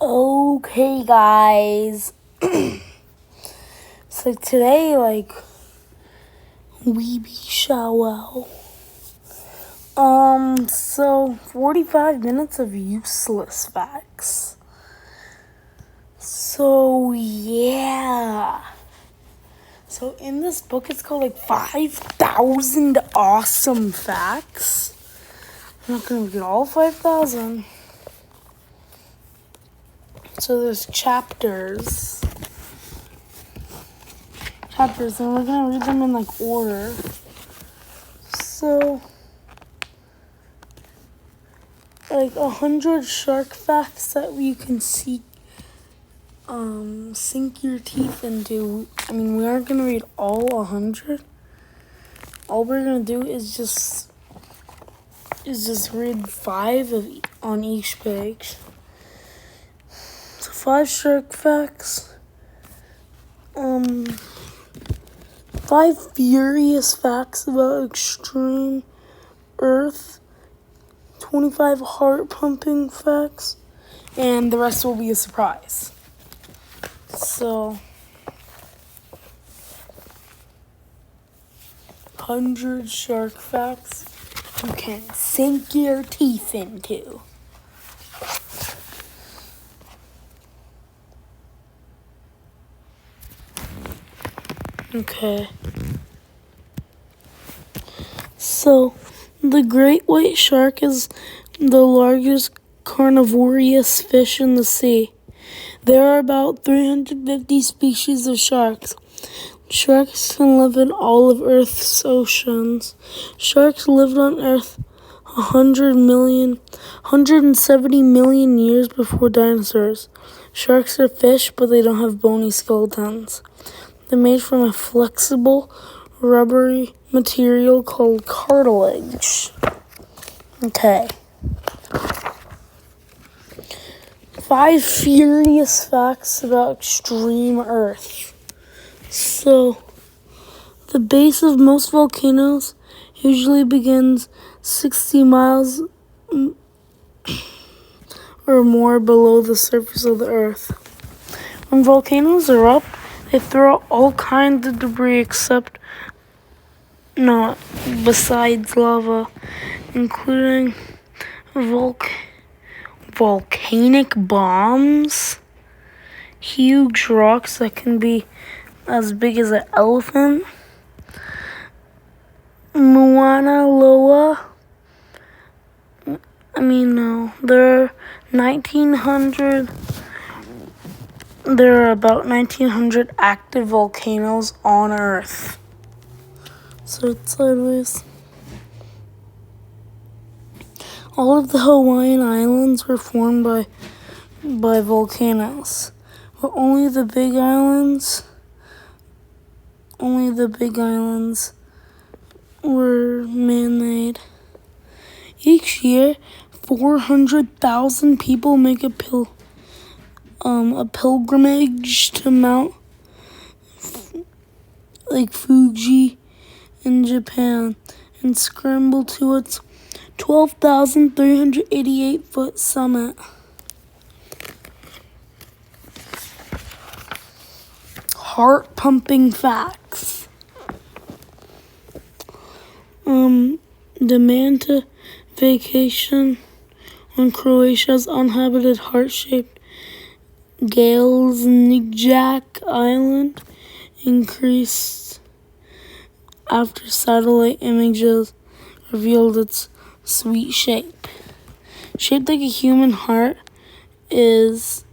Okay, guys. So today, we be show. So 45 minutes of useless facts. So yeah. So in this book, it's called 5,000 awesome facts. I'm not gonna read all 5,000. So there's chapters, and we're gonna read them in order. So 100 shark facts that you can sink your teeth into. I mean, we aren't gonna read all 100. All we're gonna do is just read 5 on each page. So 5 shark facts. 5 furious facts about extreme Earth. 25 heart-pumping facts, and the rest will be a surprise. So, 100 shark facts you can sink your teeth into. Okay. So, the great white shark is the largest carnivorous fish in the sea. There are about 350 species of sharks. Sharks can live in all of Earth's oceans. Sharks lived on Earth 170 million years before dinosaurs. Sharks are fish, but they don't have bony skeletons. They're made from a flexible, rubbery material called cartilage. Okay. 5 furious facts about extreme Earth. So, the base of most volcanoes usually begins 60 miles or more below the surface of the Earth. When volcanoes erupt, they throw out all kinds of debris besides lava, including volcanic bombs, huge rocks that can be as big as an elephant, Mauna Loa. There are about 1,900 active volcanoes on Earth. So it's sideways. All of the Hawaiian Islands were formed by volcanoes, but only the big islands were man-made. Each year, 400,000 people make a pilgrimage to Mount Fuji in Japan and scramble to its 12,388-foot summit. Heart-pumping facts. The Manta vacation on Croatia's uninhabited heart-shaped Galezničak Island increased after satellite images revealed its sweet shape. Shaped like a human heart is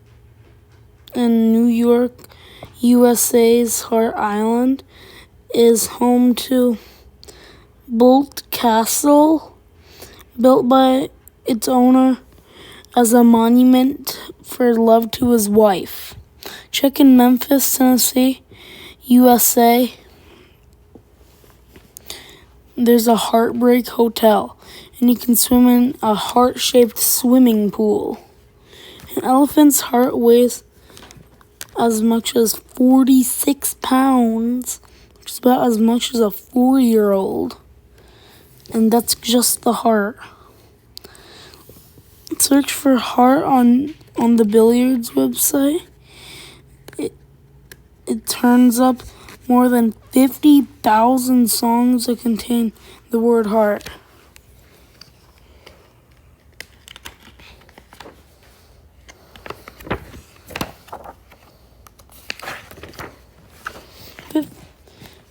in New York, USA's Hart Island is home to Bolt Castle, built by its owner as a monument for love to his wife. Check in Memphis, Tennessee, USA. There's a Heartbreak Hotel, and you can swim in a heart-shaped swimming pool. An elephant's heart weighs as much as 46 pounds, which is about as much as a 4-year-old. And that's just the heart. search for heart on the billiards website. It turns up more than 50,000 songs that contain the word heart.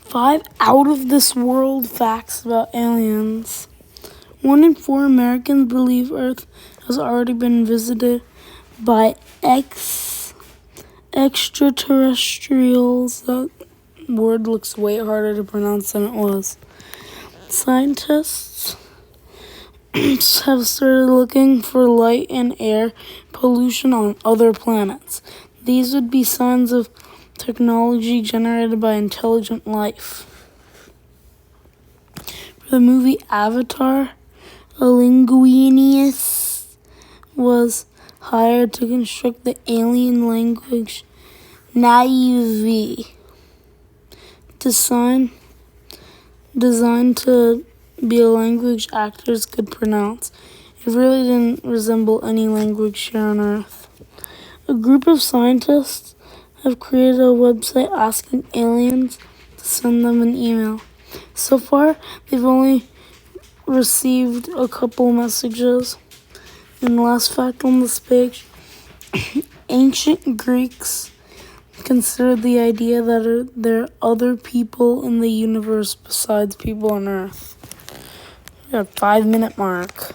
Five out of this world facts about aliens. 1 in 4 Americans believe Earth has already been visited by extraterrestrials. That word looks way harder to pronounce than it was. Scientists have started looking for light and air pollution on other planets. These would be signs of technology generated by intelligent life. For the movie Avatar, a linguist was hired to construct the alien language Na'vi, designed to be a language actors could pronounce. It really didn't resemble any language here on Earth. A group of scientists have created a website asking aliens to send them an email. So far, they've only received a couple messages. And last fact on this page, ancient Greeks considered the idea that there are other people in the universe besides people on Earth. We got a 5-minute mark.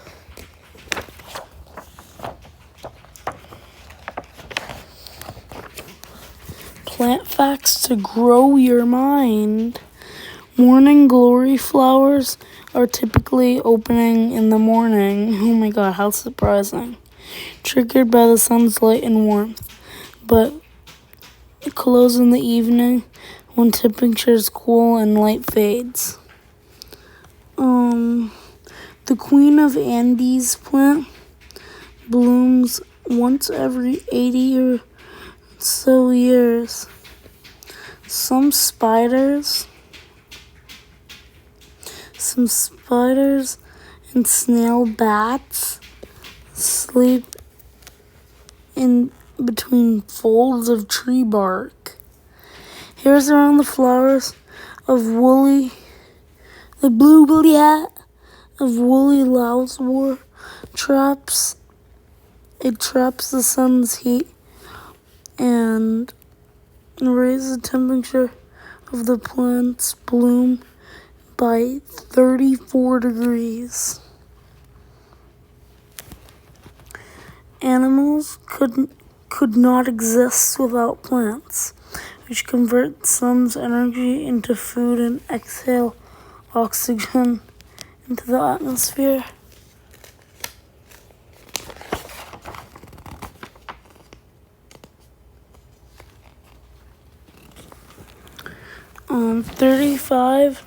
Plant facts to grow your mind. Morning glory flowers are typically opening in the morning. Oh my god, how surprising. Triggered by the sun's light and warmth, but close in the evening when temperatures cool and light fades. The Queen of Andes plant blooms once every 80 or so years. Some spiders and snail bats sleep in between folds of tree bark. Hairs around the flowers of woolly lousewort traps the sun's heat and raises the temperature of the plant's bloom by 34 degrees. Animals could not exist without plants, which convert sun's energy into food and exhale oxygen into the atmosphere. All 35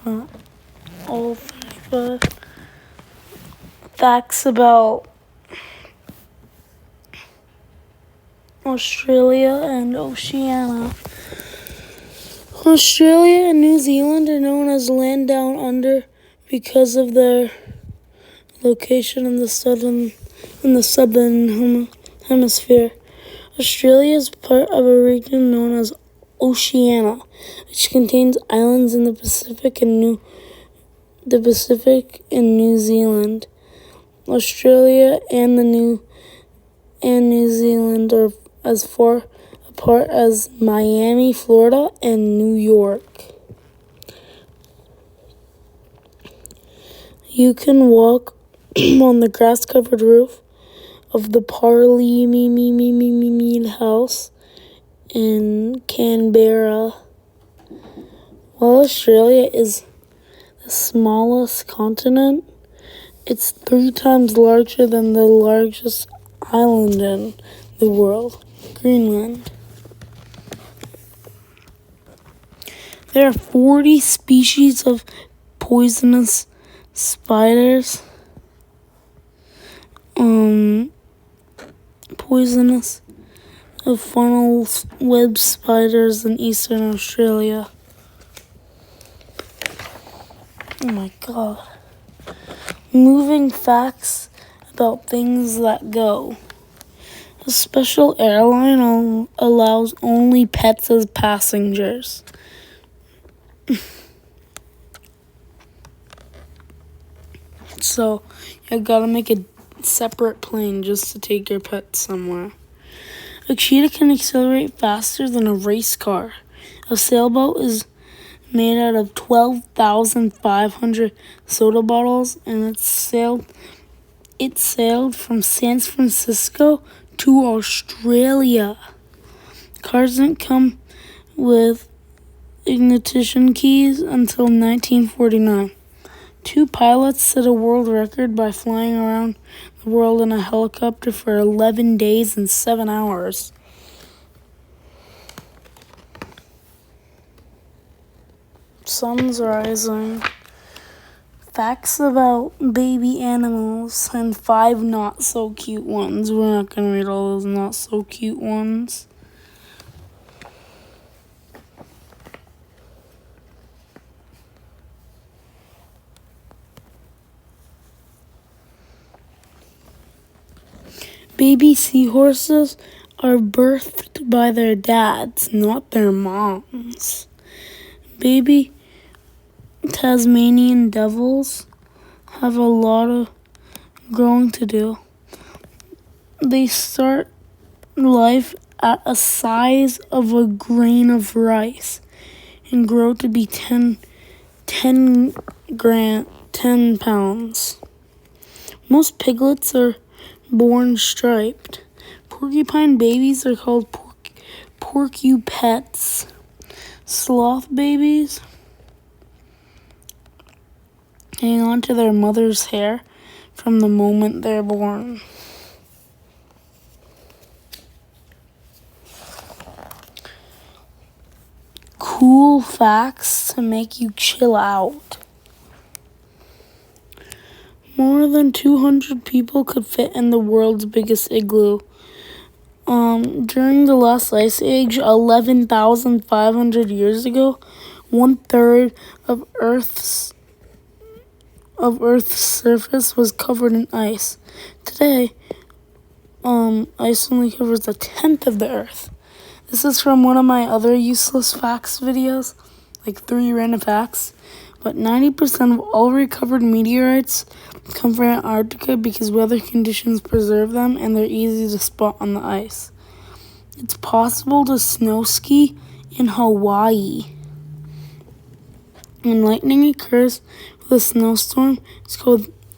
facts about Australia and Oceania. Australia and New Zealand are known as Land Down Under because of their location in the southern hemisphere. Australia is part of a region known as Oceania, which contains islands in the Pacific and New Zealand. Australia and New Zealand are as far apart as Miami, Florida, and New York. You can walk on the grass-covered roof of the Parliament House in Canberra. While Australia is the smallest continent, it's 3 times larger than the largest island in the world, Greenland. There are 40 species of poisonous spiders. Poisonous funnel web spiders in eastern Australia. Oh my god. Moving facts about things that go. A special airline allows only pets as passengers. So you gotta make a separate plane just to take your pet somewhere. A cheetah can accelerate faster than a race car. A sailboat is made out of 12,500 soda bottles, and it sailed from San Francisco to Australia. Cars didn't come with ignition keys until 1949. 2 pilots set a world record by flying around the world in a helicopter for 11 days and 7 hours. Sun's rising. Facts about baby animals and 5 not so cute ones. We're not going to read all those not so cute ones. Baby seahorses are birthed by their dads, not their moms. Baby Tasmanian devils have a lot of growing to do. They start life at a size of a grain of rice and grow to be 10 pounds. Most piglets are born striped. Porcupine babies are called porcupets. Sloth babies hang on to their mother's hair from the moment they're born. Cool facts to make you chill out. More than 200 people could fit in the world's biggest igloo. During the last ice age, 11,500 years ago, 1/3 of Earth's surface was covered in ice. Today, ice only covers 1/10 of the Earth. This is from one of my other useless facts videos, like 3 random facts. But 90% of all recovered meteorites come from Antarctica because weather conditions preserve them and they're easy to spot on the ice. It's possible to snow ski in Hawaii. When lightning occurs with a snowstorm,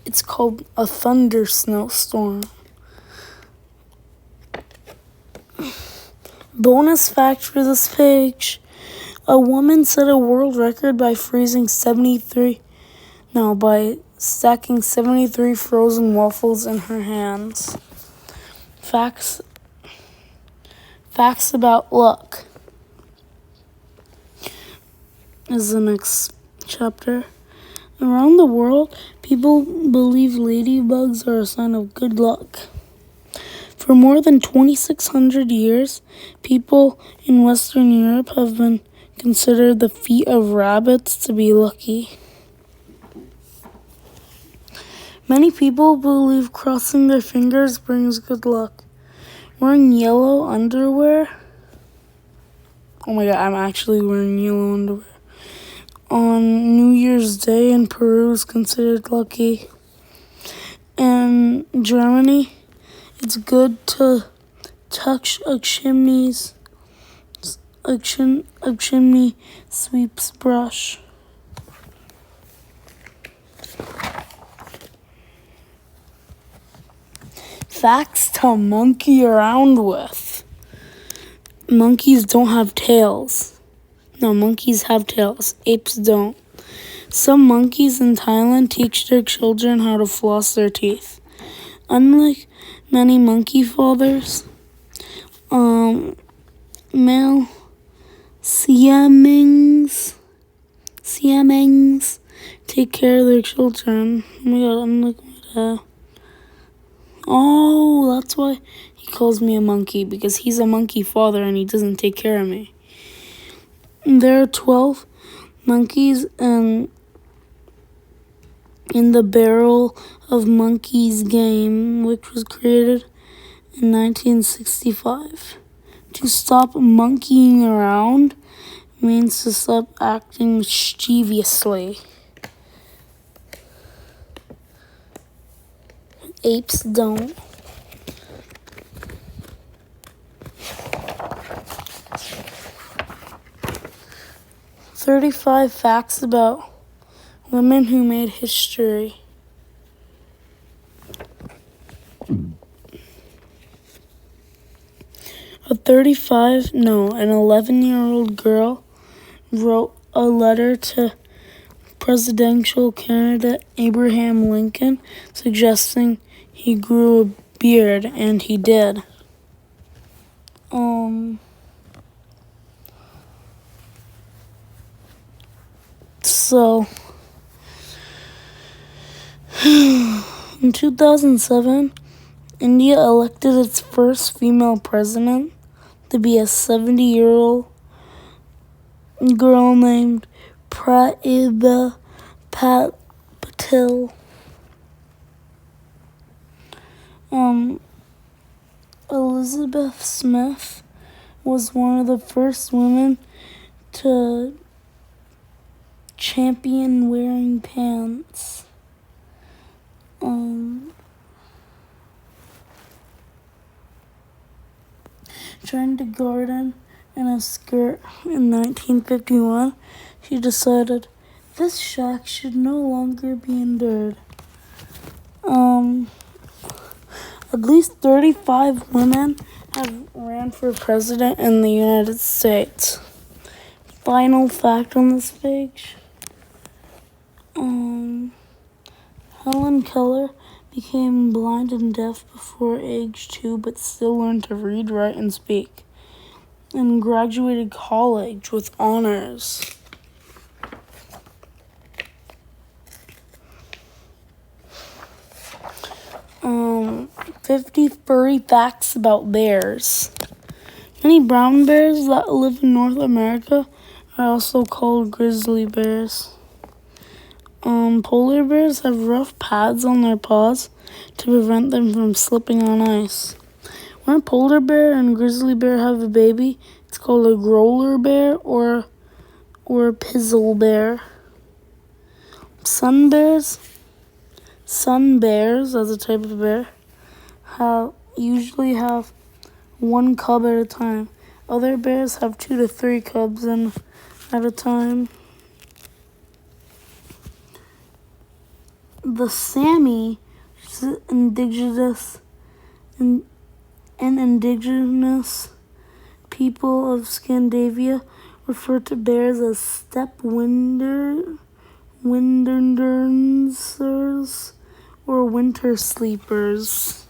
it's called a thunder snowstorm. Bonus fact for this page. A woman set a world record by stacking 73 frozen waffles in her hands. Facts about luck is the next chapter. Around the world, people believe ladybugs are a sign of good luck. For more than 2,600 years, people in Western Europe have been considered the feet of rabbits to be lucky. Many people believe crossing their fingers brings good luck. Wearing yellow underwear. Oh my god, I'm actually wearing yellow underwear. On New Year's Day in Peru is considered lucky. In Germany, it's good to touch a chimney sweep's brush. Facts to monkey around with. Monkeys don't have tails. No, monkeys have tails. Apes don't. Some monkeys in Thailand teach their children how to floss their teeth. Unlike many monkey fathers, male siamings take care of their children. Oh my god, I'm looking at that. Oh, that's why he calls me a monkey, because he's a monkey father and he doesn't take care of me. There are 12 monkeys in in the Barrel of Monkeys game, which was created in 1965. To stop monkeying around means to stop acting mischievously. Apes don't. "35 facts about women who made history." An 11-year-old girl wrote a letter to presidential candidate Abraham Lincoln suggesting he grew a beard, and he did. So, in 2007, India elected its first female president to be a 70-year-old girl named Pratibha Patil. Elizabeth Smith was one of the first women to champion wearing pants. Trying to garden in a skirt in 1951, she decided this shack should no longer be endured. At least 35 women have ran for president in the United States. Final fact on this page. Helen Keller became blind and deaf before age 2, but still learned to read, write, and speak, and graduated college with honors. 50 furry facts about bears. Many brown bears that live in North America are also called grizzly bears. Polar bears have rough pads on their paws to prevent them from slipping on ice. When a polar bear and grizzly bear have a baby, it's called a growler bear or a pizzle bear. Sun bears as a type of bear usually have one cub at a time. Other bears have 2 to 3 cubs at a time. The Sami, indigenous people of Scandinavia, refer to bears as steppe winterderners or winter sleepers.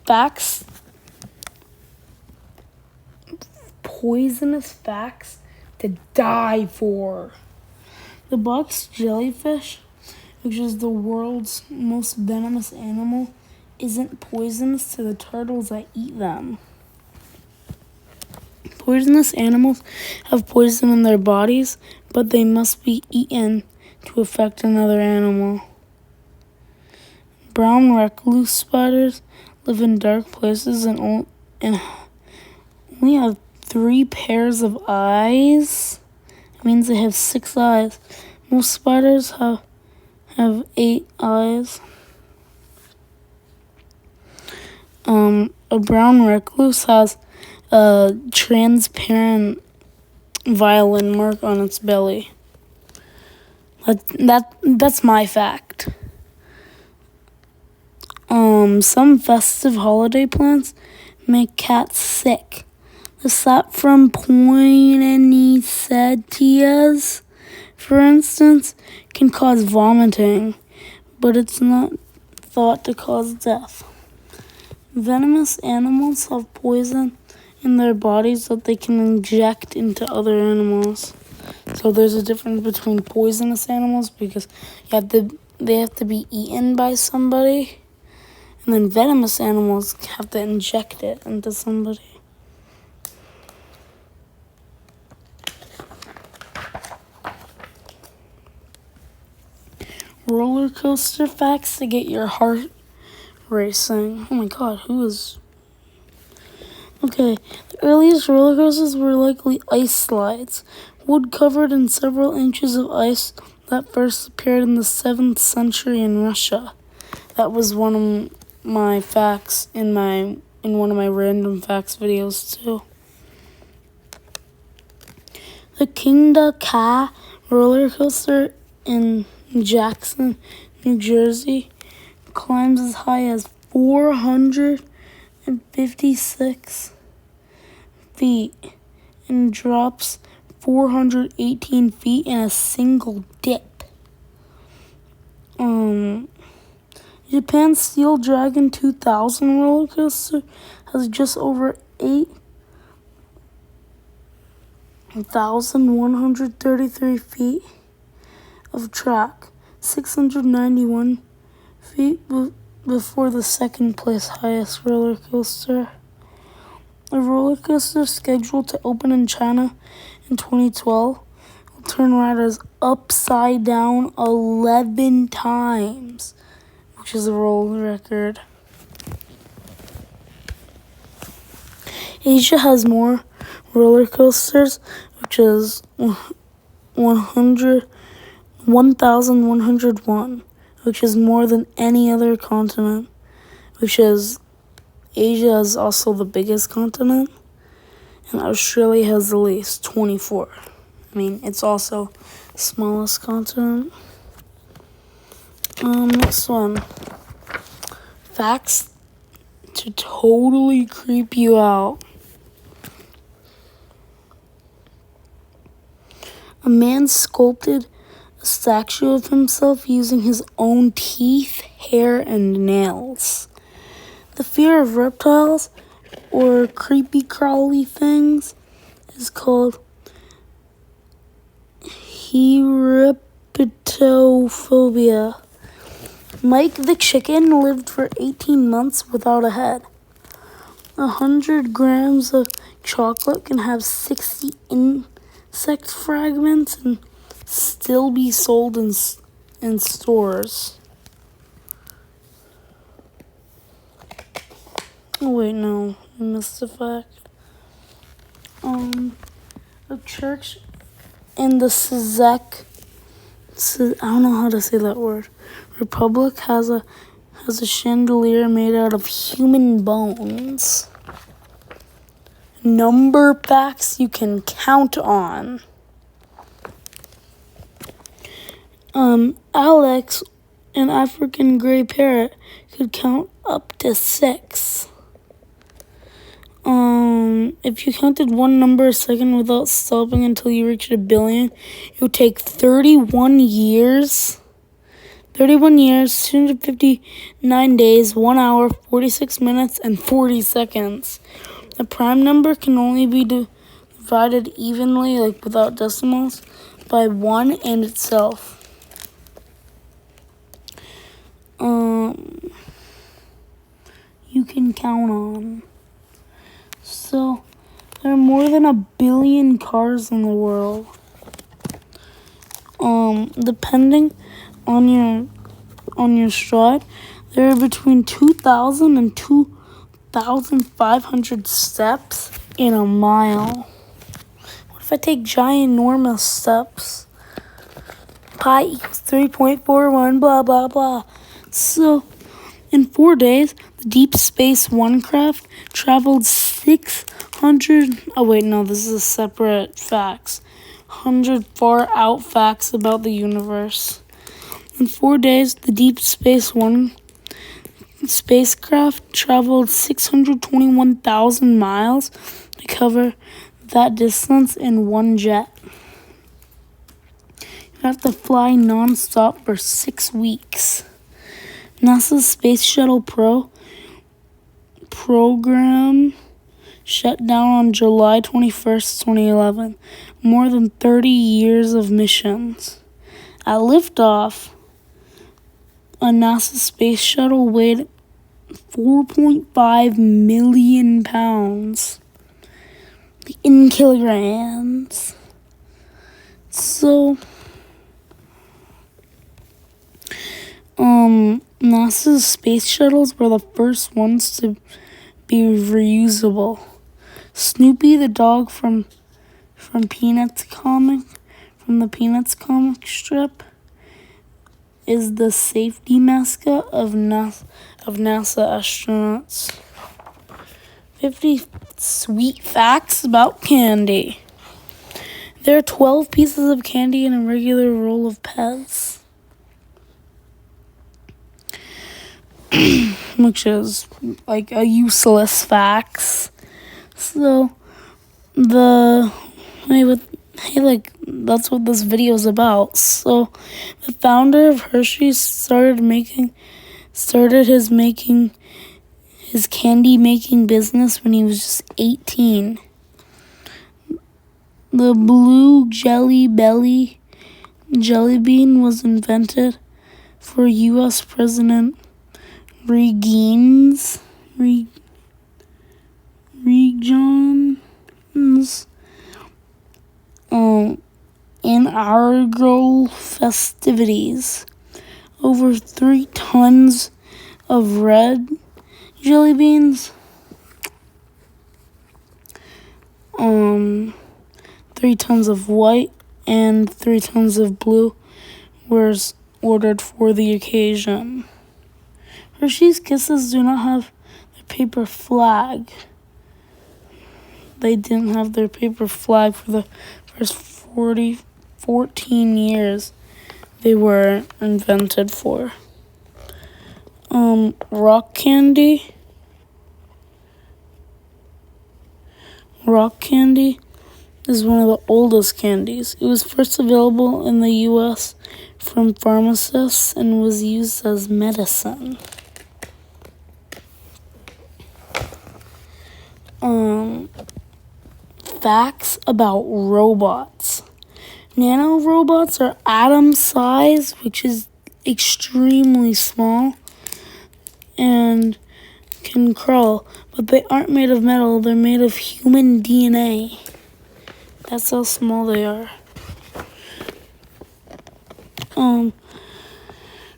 Facts. Poisonous facts to die for. The box jellyfish, which is the world's most venomous animal, isn't poisonous to the turtles that eat them. Poisonous animals have poison in their bodies, but they must be eaten to affect another animal. Brown recluse spiders live in dark places and only have 3 pairs of eyes. It means they have 6 eyes. Most spiders have 8 eyes. A brown recluse has a transparent violin mark on its belly. That's my fact. Some festive holiday plants make cats sick. The sap from poinsettias, for instance, can cause vomiting, but it's not thought to cause death. Venomous animals have poison in their bodies that they can inject into other animals. So there's a difference between poisonous animals because they have to be eaten by somebody, and then venomous animals have to inject it into somebody. roller coaster facts to get your heart racing. Oh my god, who is... Okay, the earliest roller coasters were likely ice slides, wood covered in several inches of ice that first appeared in the 7th century in Russia. That was one of my facts in one of my random facts videos too. The Kingda Ka roller coaster in Jackson, New Jersey, climbs as high as 456 feet and drops 418 feet in a single dip. Japan's Steel Dragon 2000 roller coaster has just over 8,133 feet of track, 691 feet before the second place highest roller coaster. A roller coaster scheduled to open in China in 2012 will turn riders upside down 11 times, which is a world record. Asia has more roller coasters, which is 1,101, which is more than any other continent, which is Asia is also the biggest continent, and Australia has the least, 24. I mean, it's also the smallest continent. Next one. Facts to totally creep you out. A man sculpted a statue of himself using his own teeth, hair, and nails. The fear of reptiles or creepy crawly things is called herpetophobia. Mike the chicken lived for 18 months without a head. 100 grams of chocolate can have 60 insect fragments and still be sold in stores. Oh wait, no, I missed a fact. A church in the Czech, I don't know how to say that word, Republic has a chandelier made out of human bones. Number facts you can count on. Alex, an African gray parrot, could count up to 6. If you counted one number a second without stopping until you reached 1 billion, it would take 31 years. 31 years, 259 days, 1 hour, 46 minutes, and 40 seconds. The prime number can only be divided evenly, like without decimals, by 1 and itself. You can count on. So, there are more than 1 billion cars in the world. Depending on your stride, there are between 2,000 and 2,500 steps in a mile. What if I take ginormous steps? Pi equals 3.41, blah, blah, blah. So, in 4 days, the Deep Space One craft traveled 600... Oh, wait, no, this is a separate facts. 100 far-out facts about the universe. In 4 days, the Deep Space One spacecraft traveled 621,000 miles to cover that distance in one jet. You have to fly non-stop for 6 weeks. NASA's Space Shuttle program shut down on July 21st, 2011. More than 30 years of missions. At liftoff, a NASA space shuttle weighed 4.5 million pounds in kilograms. So, NASA's space shuttles were the first ones to be reusable. Snoopy the dog from Peanuts from the Peanuts comic strip is the safety mascot of NASA astronauts. 50 sweet facts about candy. There are 12 pieces of candy in a regular roll of Pez, which is like a useless facts. So that's what this video is about. So the founder of Hershey's started his candy making business when he was just 18. The blue jelly belly jelly bean was invented for U.S. President Reagan's inaugural festivities. Over 3 tons of red jelly beans, 3 tons of white, and 3 tons of blue were ordered for the occasion. Hershey's Kisses do not have their paper flag. They didn't have their paper flag for the first 14 years they were invented for. Rock candy. Rock candy is one of the oldest candies. It was first available in the U.S. from pharmacists and was used as medicine. Facts about robots. Nanorobots are atom size, which is extremely small, and can crawl, but they aren't made of metal. They're made of human DNA. That's how small they are.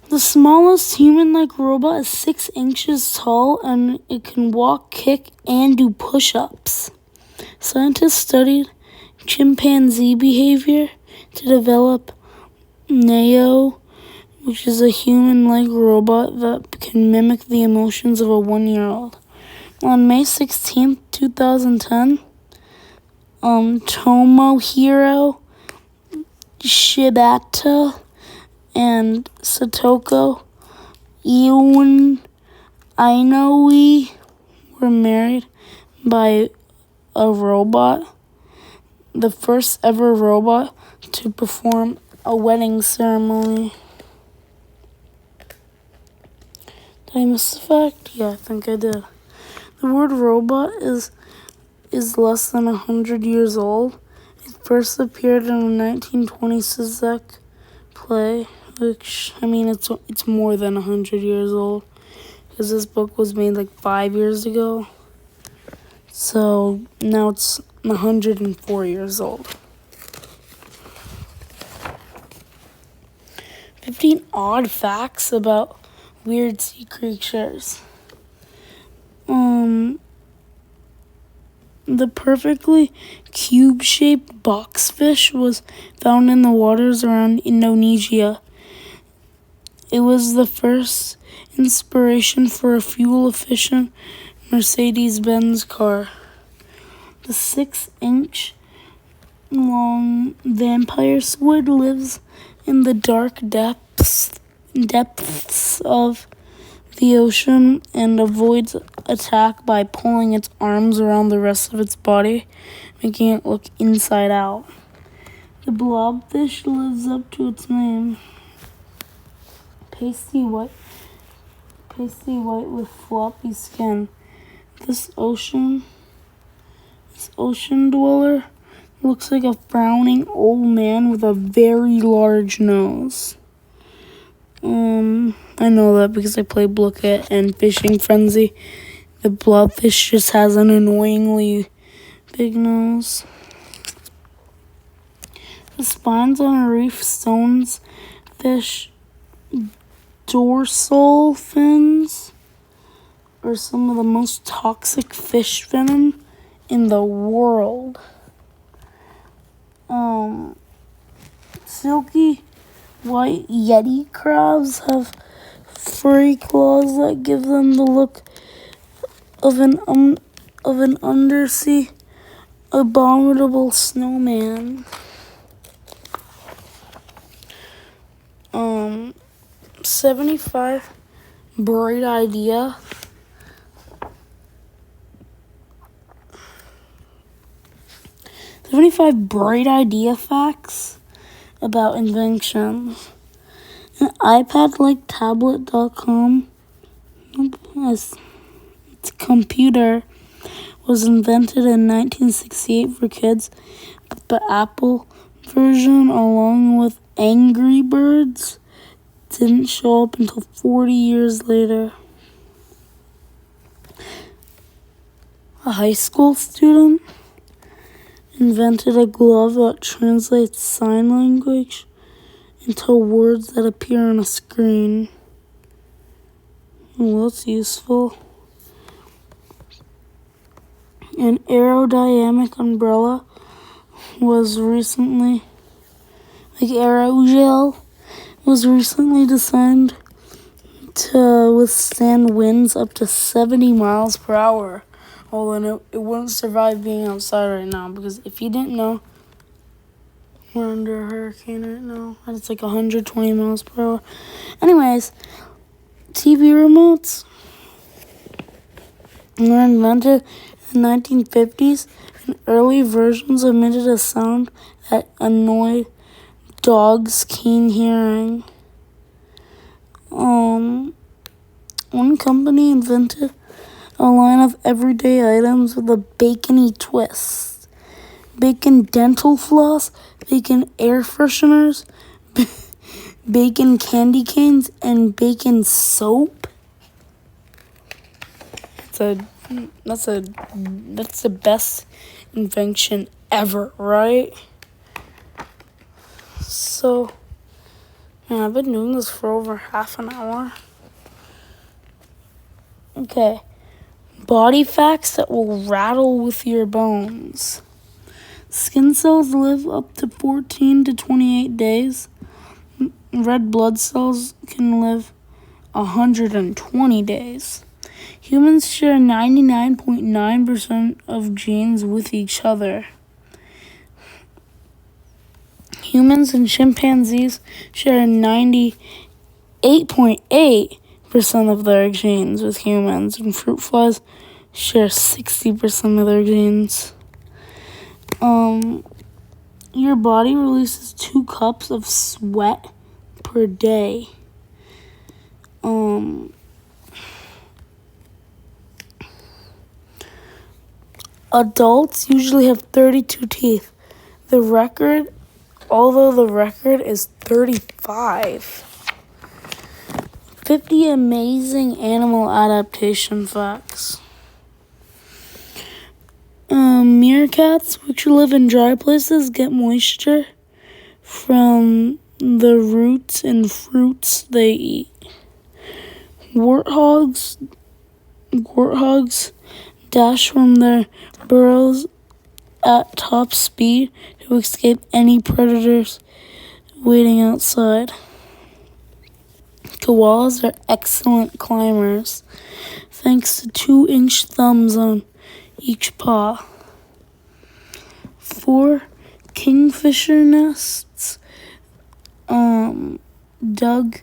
The smallest human-like robot is 6 inches tall, and it can walk, kick, and do push-ups. Scientists studied chimpanzee behavior to develop Neo, which is a human-like robot that can mimic the emotions of a 1-year-old. On May 16th, 2010, Tomohiro Shibata and Satoko Inoue were married by a robot, the first ever robot to perform a wedding ceremony. Did I miss the fact? Yeah, I think I did. The word robot is less than 100 years old. It first appeared in a 1920 Sisek play, which, I mean, it's more than 100 years old, because this book was made like 5 years ago. So now it's 104 years old. 15 odd facts about weird sea creatures. The perfectly cube-shaped boxfish was found in the waters around Indonesia. It was the first inspiration for a fuel-efficient Mercedes-Benz car. The 6-inch long vampire squid lives in the dark depths of the ocean and avoids attack by pulling its arms around the rest of its body, making it look inside out. The blobfish lives up to its name. Pasty white with floppy skin. This ocean dweller looks like a frowning old man with a very large nose. I know that because I play Blooket and Fishing Frenzy. The blobfish just has an annoyingly big nose. The spines on a reef stonefish dorsal fins are some of the most toxic fish venom in the world. Silky white yeti crabs have furry claws that give them the look of an undersea abominable snowman. 75 bright idea. Facts about inventions. An iPad-like tablet.com, its computer, was invented in 1968 for kids, but the Apple version, along with Angry Birds, didn't show up until 40 years later. A high school student invented a glove that translates sign language into words that appear on a screen. Well, that's useful. An aerodynamic umbrella was recently designed to withstand winds up to 70 miles per hour. Although it wouldn't survive being outside right now, because if you didn't know, we're under a hurricane right now, and it's like 120 miles per hour. Anyways, TV remotes were invented in the 1950s, and early versions emitted a sound that annoyed dogs' keen hearing. One company invented a line of everyday items with a bacony twist. Bacon dental floss, bacon air fresheners, bacon candy canes, and bacon soap. That's the best invention ever, right? So, man, I've been doing this for over half an hour. Okay. Body facts that will rattle with your bones. Skin cells live up to 14 to 28 days. Red blood cells can live 120 days. Humans share 99.9% of genes with each other. Humans and chimpanzees share 98.8% of their genes with humans, and fruit flies share 60% of their genes. Your body releases 2 cups of sweat per day. Adults usually have 32 teeth. Although the record is 35. 50 amazing animal adaptation facts. Meerkats, which live in dry places, get moisture from the roots and fruits they eat. Warthogs dash from their burrows at top speed to escape any predators waiting outside. Koalas are excellent climbers, thanks to 2-inch thumbs on each paw. 4 kingfisher nests dug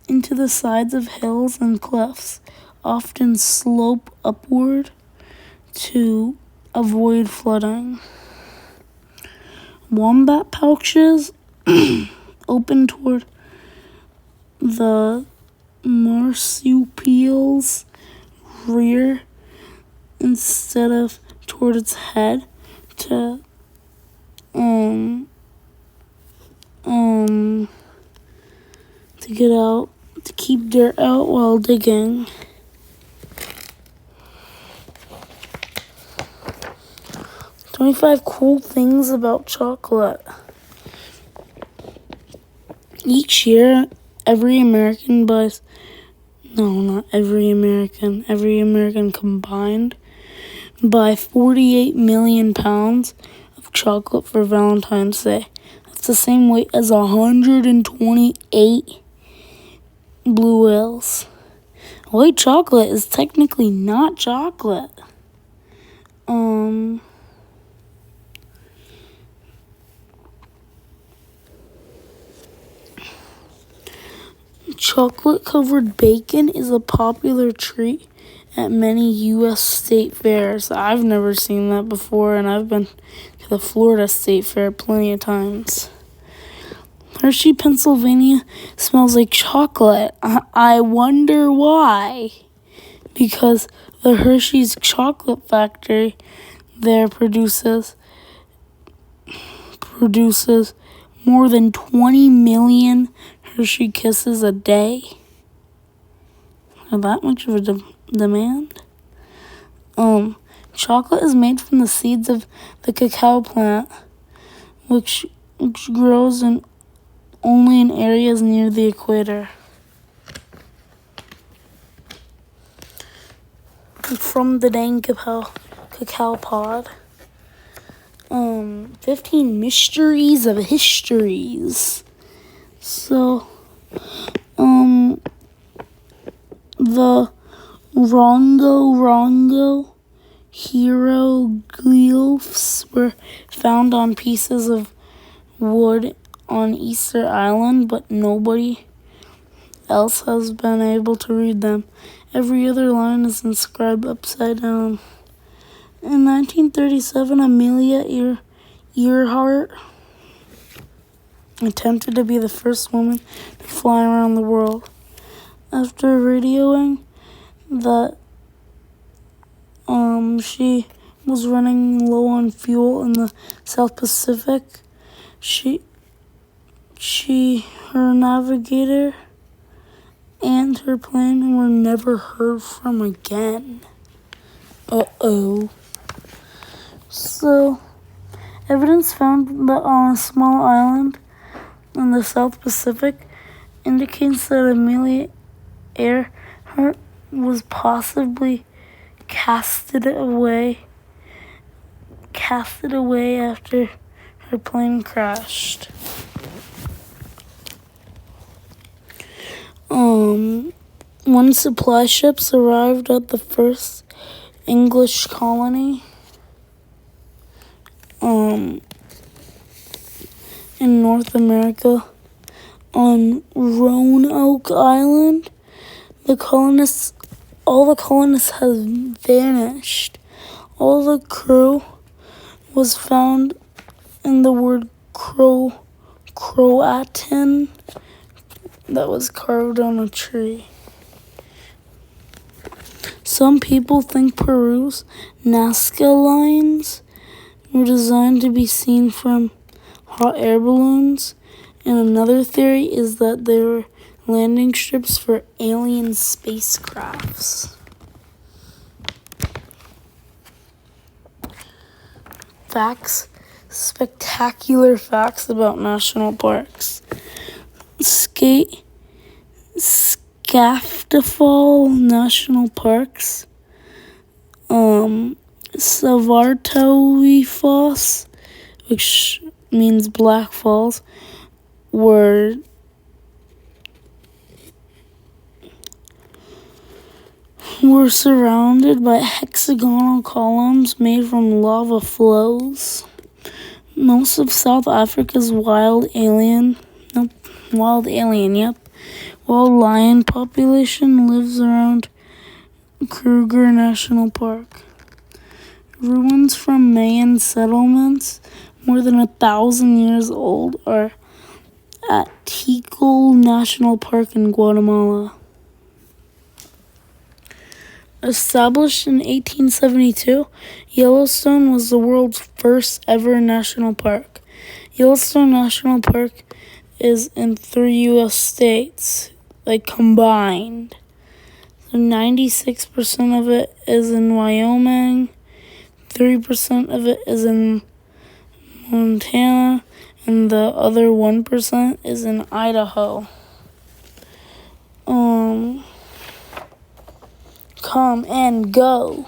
into the sides of hills and cliffs often slope upward to avoid flooding. Wombat pouches open toward the marsupial's rear instead of toward its head to keep dirt out while digging. "25 cool things about chocolate." Each year, every American buys, no, not every American combined buy 48 million pounds of chocolate for Valentine's Day. That's the same weight as 128 blue whales. White chocolate is technically not chocolate. Chocolate-covered bacon is a popular treat at many U.S. state fairs. I've never seen that before, and I've been to the Florida State Fair plenty of times. Hershey, Pennsylvania smells like chocolate. I wonder why. Because the Hershey's chocolate factory there produces more than 20 million Hershey Kisses a day. Are that much of a demand? Chocolate is made from the seeds of the cacao plant, which grows only in areas near the equator. From the dang cacao pod. 15 mysteries of histories. So, the Rongo hieroglyphs were found on pieces of wood on Easter Island, but nobody else has been able to read them. Every other line is inscribed upside down. In 1937, Amelia Earhart attempted to be the first woman to fly around the world. After radioing that she was running low on fuel in the South Pacific, her navigator and her plane were never heard from again. So, evidence found that on a small island in the South Pacific indicates that Amelia Earhart was possibly casted away after her plane crashed. When supply ships arrived at the first English colony in North America on Roanoke Island, all the colonists had vanished. All the crew was found in the word Croatan that was carved on a tree. Some people think Peru's Nazca lines were designed to be seen from hot air balloons, and another theory is that they were landing strips for alien spacecrafts. Spectacular facts about national parks. Skaftafell National Parks, Svartaufoss, which means Black Falls, were surrounded by hexagonal columns made from lava flows. Most of South Africa's wild lion population lives around Kruger National Park. Ruins from Mayan settlements more than 1,000 years old are at Tikal National Park in Guatemala. Established in 1872, Yellowstone was the world's first ever national park. Yellowstone National Park is in 3 U.S. states, combined. So 96% of it is in Wyoming, 3% of it is in Montana, and the other 1% is in Idaho. come and go.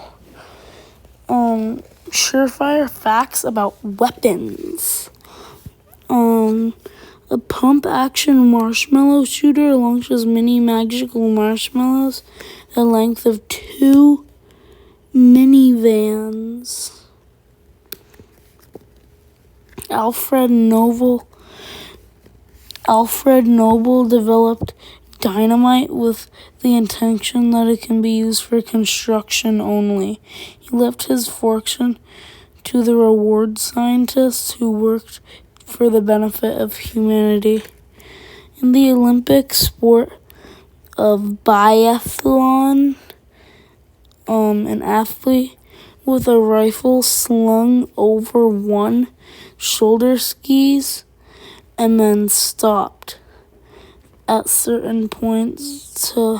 Surefire facts about weapons. A pump-action marshmallow shooter launches mini magical marshmallows the length of 2 minivans. Alfred Nobel developed dynamite with the intention that it can be used for construction only. He left his fortune to the reward scientists who worked for the benefit of humanity. In the Olympic sport of biathlon, an athlete with a rifle slung over one shoulder skis and then stopped at certain points to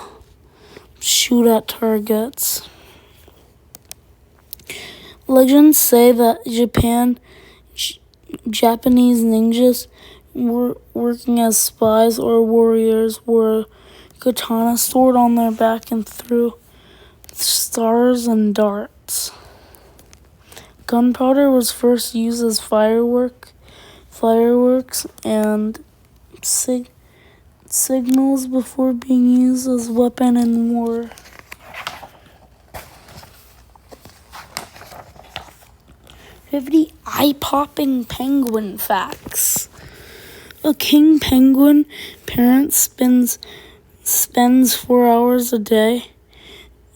shoot at targets. Legends say that Japanese ninjas were working as spies or warriors wore a katana sword on their back and threw stars and darts. Gunpowder was first used as fireworks and signals before being used as weapon in war. 50 eye-popping penguin facts. A king penguin parent spends 4 hours a day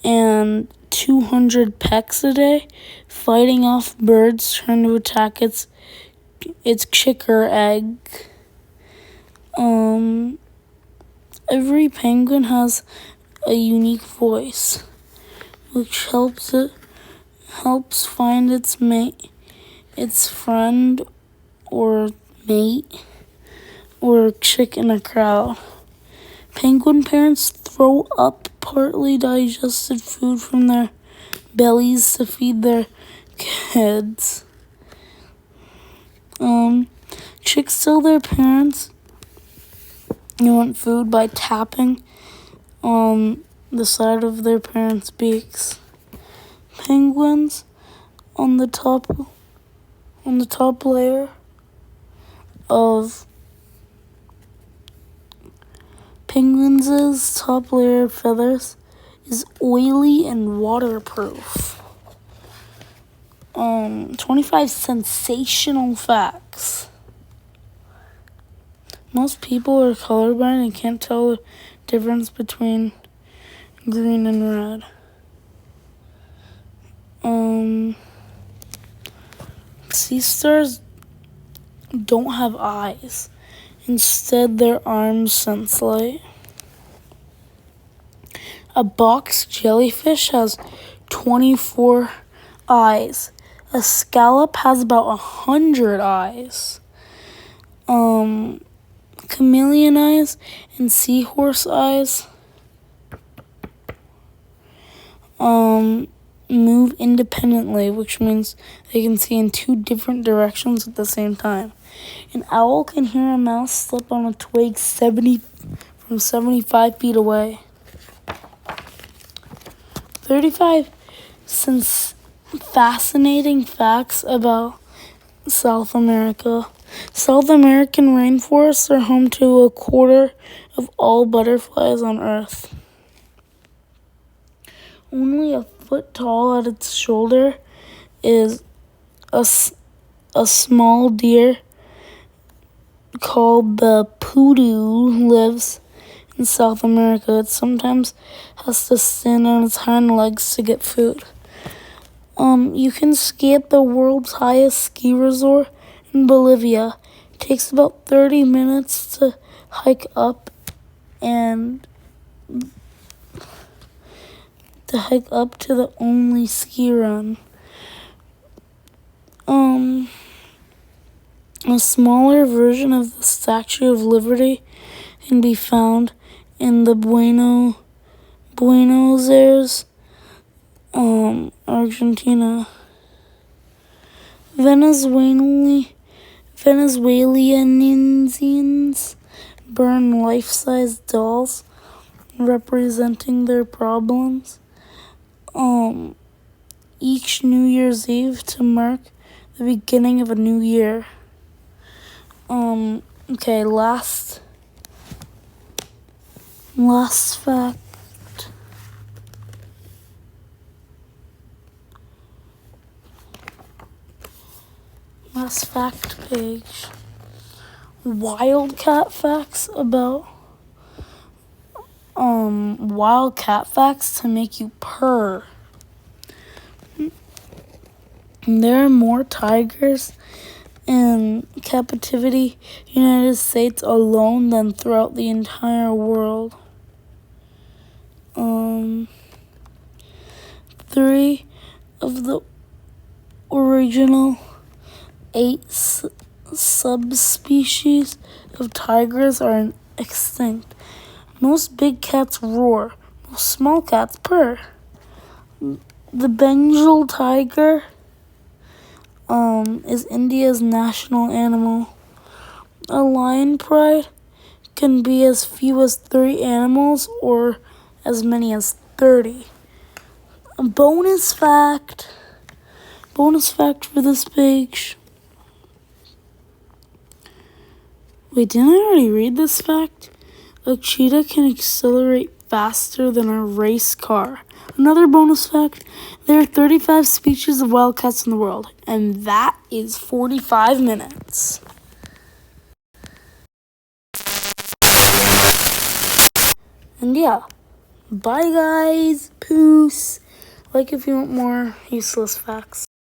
and 200 pecks a day fighting off birds trying to attack its chick or egg. Every penguin has a unique voice, which helps find its mate, its friend or mate, or chick in a crowd. Penguin parents throw up partly digested food from their bellies to feed their kids. Chicks tell their parents they want food by tapping on the side of their parents' beaks. Penguins on the top layer of penguins' top layer of feathers is oily and waterproof. 25 sensational facts. Most people are colorblind and can't tell the difference between green and red. Sea stars don't have eyes. Instead, their arms sense light. A box jellyfish has 24 eyes. A scallop has about 100 eyes. Chameleon eyes and seahorse eyes move independently, which means they can see in 2 different directions at the same time. An owl can hear a mouse slip on a twig 75 feet away. 35 fascinating facts about South America. South American rainforests are home to 1/4 of all butterflies on Earth. Only a foot tall at its shoulder is a small deer called the poodoo lives in South America. It sometimes has to stand on its hind legs to get food. You can ski at the world's highest ski resort in Bolivia. It takes about 30 minutes to hike up to the only ski run. A smaller version of the Statue of Liberty can be found in the Buenos Aires, Argentina. Venezuelans burn life-size dolls representing their problems. Each New Year's Eve to mark the beginning of a new year. Okay, last fact. Last fact page. Wildcat facts about wildcat facts to make you purr. There are more tigers in captivity in the United States alone than throughout the entire world. 3 of the original 8 subspecies of tigers are extinct. Most big cats roar. Most small cats purr. The Bengal tiger is India's national animal. A lion pride can be as few as 3 animals or as many as 30. A bonus fact for this page. Wait, didn't I already read this fact? A cheetah can accelerate faster than a race car. Another bonus fact, there are 35 species of wildcats in the world, and that is 45 minutes. And yeah, bye guys, peace. Like if you want more useless facts.